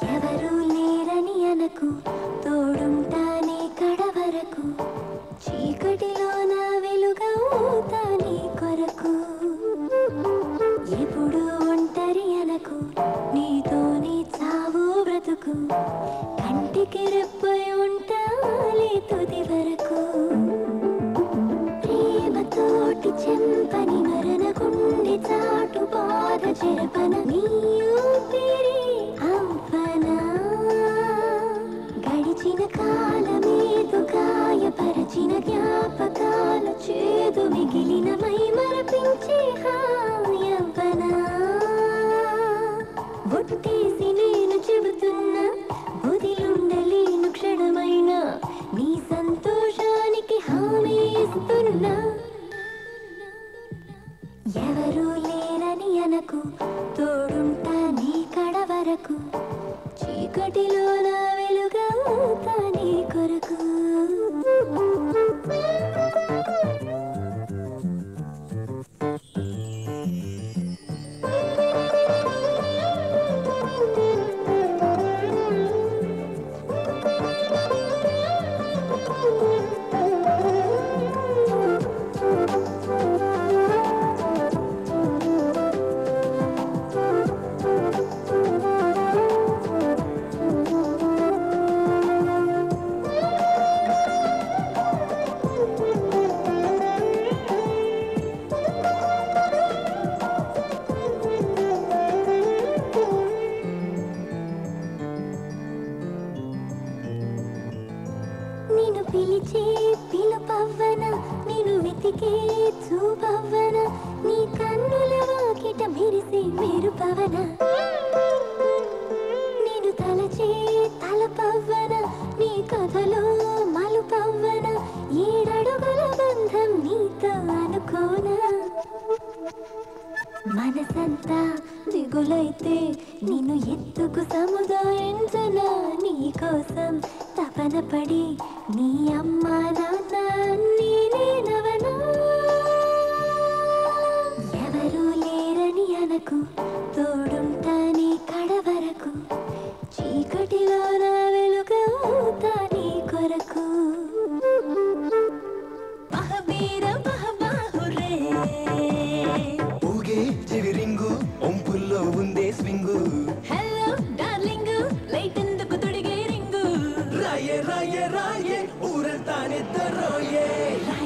ఎవరు లేరని అనకు, తోడుంటానే కడవరకు, చీకటిలో నా వెలుగవుతా నీ కొరకు. ఎప్పుడు ఒంటరి అనకు, నీతోనే చావు బ్రతుకు, కంటికి రెప్పై ఉంటాలే తుది వరకు. ప్రేమతోటి చెంపని మరణ గుండె చాటు బాధ చెరపన నీ ఊపిరి అవ్వనా. గడిచిన కాలమేదో గాయపరచిన జ్ఞాపకాలు చేదు మిగిలిన మై మరపించే హాయవ్వనా. బొట్టేసి నేను చెబుతున్నా, బుదిలుండలేను క్షణమైనా, నీ సంతోషానికి హామీ ఇస్తున్నా. ఎవరు లేరని అనకు, తోడుంటా నీ కడవరకు, చీకటిలో నా వెలుగవుతా నీ కొరకు. నిన్ను పిలిచే పిలుపవ్వన, నిన్ను వెతికే చూపవ్వన, నీ కన్నుల వాకిట మెరిసే మెరుపవన. నిన్ను తలచే తలపవ్వన, నీ కథలో మలుపవ్వన, ఏడడుగుల బంధం నీతో అనుకోనా. మనసంతా దిగులైతే నిన్ను ఎత్తుకు సముదాయించనా. నీ కోసం తపన పడి నీ అమ్మ నాన్న నేనే నవనా.